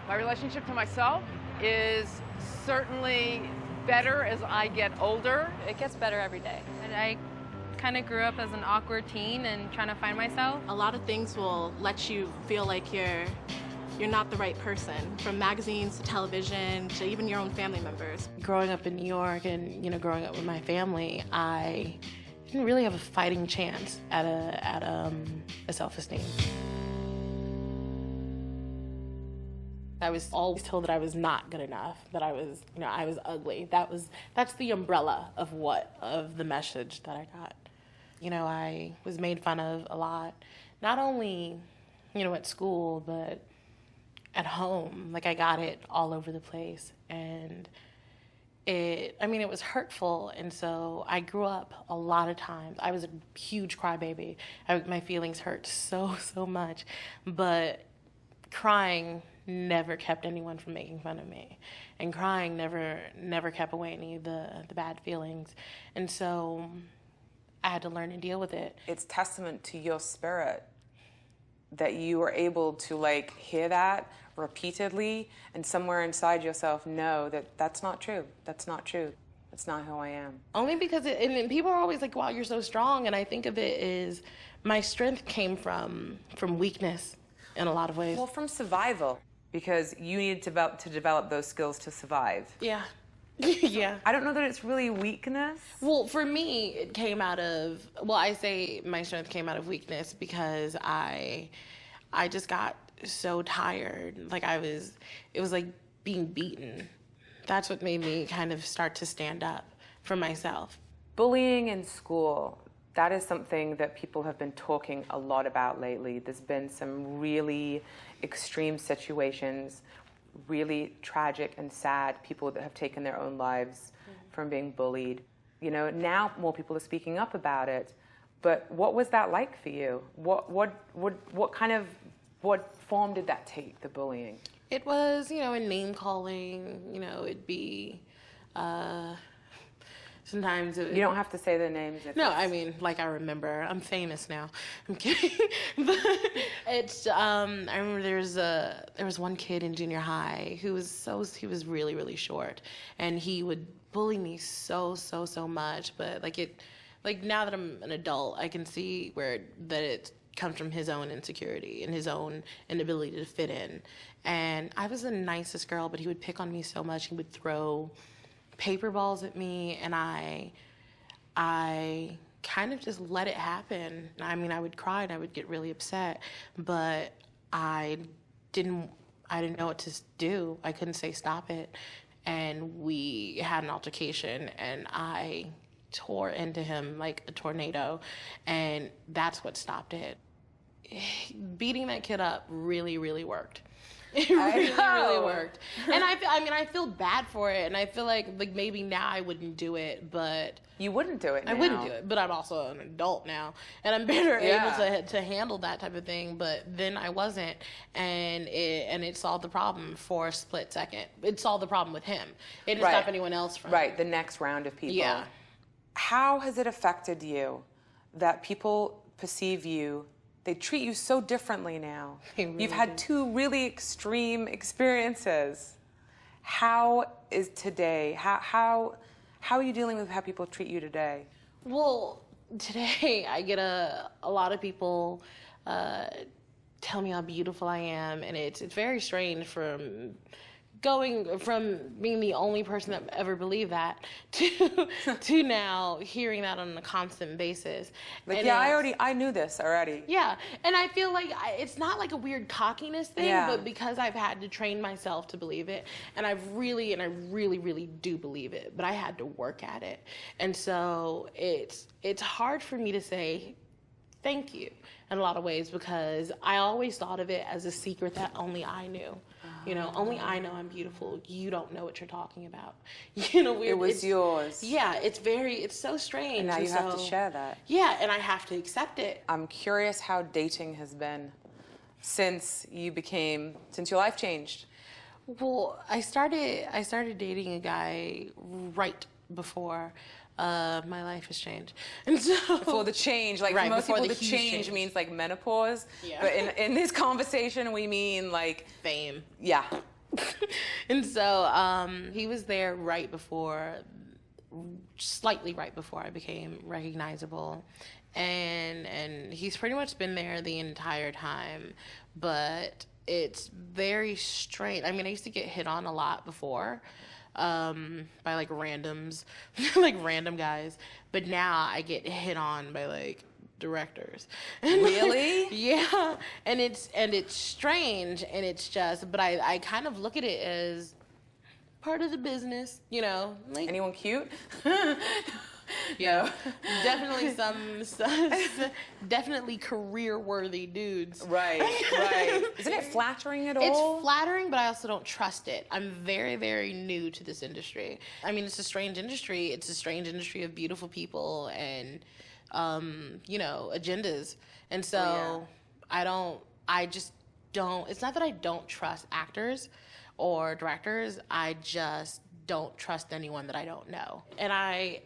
My relationship to myself is certainly better as I get older. It gets better every day. And I kind of grew up as an awkward teen and trying to find myself. A lot of things will let you feel like you're not the right person, from magazines to television to even your own family members. Growing up in New York and, growing up with my family, I didn't really have a fighting chance at a self-esteem. I was always told that I was not good enough, that I was, I was ugly. That's the umbrella of the message that I got. I was made fun of a lot, not only, at school, but at home. Like, I got it all over the place, and it was hurtful. And so I grew up a lot of times. I was a huge crybaby. My feelings hurt so much, but crying never kept anyone from making fun of me, and crying never kept away any of the bad feelings. And so I had to learn to deal with it. It's testament to your spirit that you were able to hear that repeatedly and somewhere inside yourself know that that's not true. That's not true. That's not who I am. Only because and people are always like, wow, you're so strong. And I think of it as my strength came from weakness in a lot of ways. Well, from survival, because you needed to develop those skills to survive. Yeah. Yeah. I don't know that it's really weakness. Well, for me, it came out of, I say my strength came out of weakness because I just got so tired. It was like being beaten. That's what made me kind of start to stand up for myself. Bullying in school, that is something that people have been talking a lot about lately. There's been some really extreme situations, really tragic and sad people that have taken their own lives from being bullied. Now more people are speaking up about it. But what was that like for you? What form did that take, the bullying? It was, a name calling. It'd be sometimes you don't have to say the names. No, I remember. I'm famous now. I'm kidding. But it's I remember there was one kid in junior high who was he was really, really short, and he would bully me so much. But now that I'm an adult, I can see that it comes from his own insecurity and his own inability to fit in. And I was the nicest girl, but he would pick on me so much. He would throw paper balls at me, and I kind of just let it happen. I would cry and I would get really upset, but I didn't know what to do. I couldn't say stop it. And we had an altercation, and I tore into him like a tornado, and that's what stopped it. Beating that kid up really, really worked. It really worked. And I feel bad for it, and I feel like maybe now I wouldn't do it, but... You wouldn't do it now. I wouldn't do it, but I'm also an adult now, and I'm better able to handle that type of thing, but then I wasn't, and it solved the problem for a split second. It solved the problem with him. It didn't stop anyone else from... Right, the next round of people. Yeah. How has it affected you that people perceive you, they treat you so differently now? Really You've had two really extreme experiences. How is today? How are you dealing with how people treat you today? Well, today I get a lot of people tell me how beautiful I am, and it's very strange from going from being the only person that ever believed that to now hearing that on a constant basis. I knew this already. Yeah, and I feel like it's not like a weird cockiness thing, but because I've had to train myself to believe it, and I really do believe it, but I had to work at it. And so it's hard for me to say thank you in a lot of ways, because I always thought of it as a secret that only I knew. Only I know I'm beautiful. You don't know what you're talking about. It was yours. Yeah, it's so strange. And now you have to share that. Yeah, and I have to accept it. I'm curious how dating has been since your life changed. Well, I started dating a guy right before my life has changed. And so before the change, for most people the change means menopause. Yeah. But in this conversation we mean fame. Yeah. And so he was there slightly right before I became recognizable. And he's pretty much been there the entire time. But it's very strange. I mean, I used to get hit on a lot before by like randoms, like random guys. But now I get hit on by like directors. Really? Yeah. And it's strange, and it's just, but I kind of look at it as part of the business, you know. Like, Anyone cute? yeah, definitely some definitely career-worthy dudes. Right. Isn't it flattering at all? It's flattering, but I also don't trust it. I'm very, very new to this industry. I mean, it's a strange industry. It's a strange industry of beautiful people and, you know, agendas. And so I just don't, it's not that I don't trust actors or directors. I just don't trust anyone that I don't know. And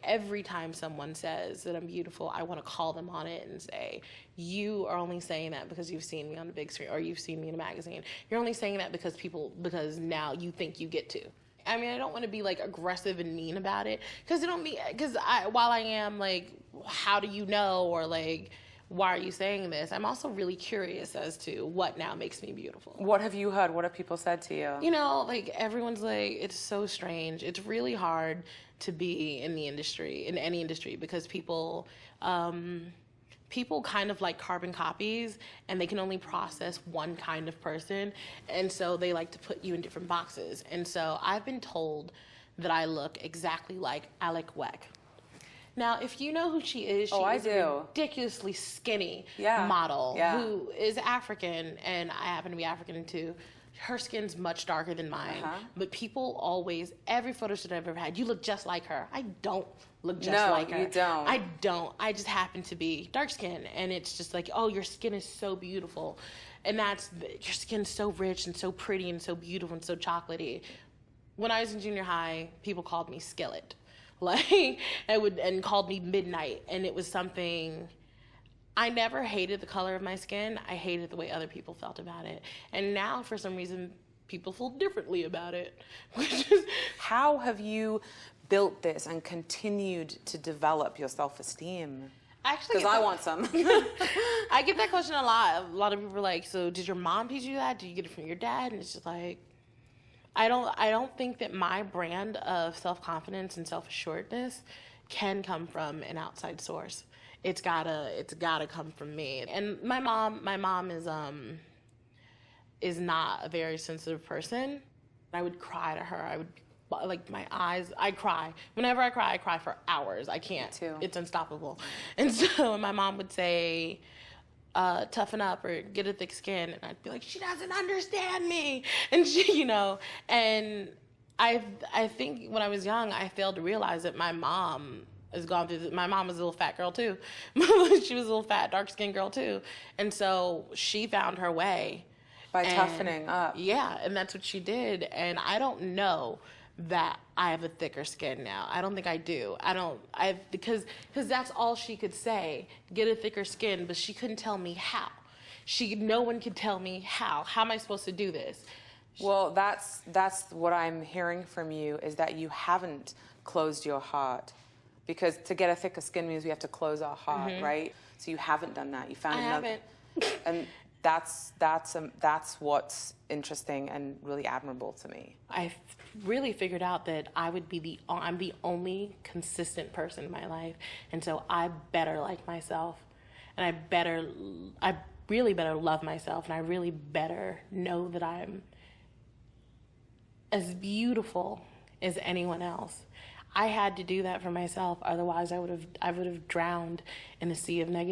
every time someone says that I'm beautiful, I want to call them on it and say, you are only saying that because you've seen me on the big screen or you've seen me in a magazine. You're only saying that because now you think you get to. I mean, I don't want to be like aggressive and mean about it while I am like, how do you know? Or like, why are you saying this? I'm also really curious as to what now makes me beautiful. What have you heard? What have people said to you? You know, like everyone's like, it's so strange. It's really hard to be in the industry, in any industry, because people kind of like carbon copies, and they can only process one kind of person. And so they like to put you in different boxes. And so I've been told that I look exactly like Alec Weck. Now, if you know who she is, she is a ridiculously skinny model who is African, and I happen to be African too. Her skin's much darker than mine, but people always, every photo shoot I've ever had, you look just like her. I don't look just like her. No, you don't. I don't. I just happen to be dark skinned, and it's just like, oh, your skin is so beautiful. And your skin's so rich and so pretty and so beautiful and so chocolatey. When I was in junior high, people called me Skillet. Like, and called me Midnight, and it was something. I never hated the color of my skin. I hated the way other people felt about it. And now, for some reason, people feel differently about it. How have you built this and continued to develop your self-esteem? Because I want some. I get that question a lot. A lot of people are like, so did your mom teach you that? Did you get it from your dad? And it's just like, I don't think that my brand of self-confidence and self-assuredness can come from an outside source. It's gotta come from me. And my mom is not a very sensitive person. I would cry to her. I would, like, my eyes, I cry. Whenever I cry for hours. I can't. Me too. It's unstoppable. And so my mom would say, toughen up or get a thick skin, and I'd be like, she doesn't understand me, and she, you know, and I think when I was young, I failed to realize that my mom has gone through my mom was a little fat girl too. She was a little fat, dark-skinned girl too, and so she found her way by toughening up. Yeah, and that's what she did, and I don't know that I have a thicker skin now. I don't think I do. Because that's all she could say, get a thicker skin, but she couldn't tell me how. No one could tell me how. How am I supposed to do this? Well, that's what I'm hearing from you, is that you haven't closed your heart. Because to get a thicker skin means we have to close our heart, right? So you haven't done that. You found another. And that's what's interesting and really admirable to me. I really figured out that I'm the only consistent person in my life, and so I better like myself, and I really better love myself, and I really better know that I'm as beautiful as anyone else. I had to do that for myself, otherwise I would have drowned in a sea of negativity.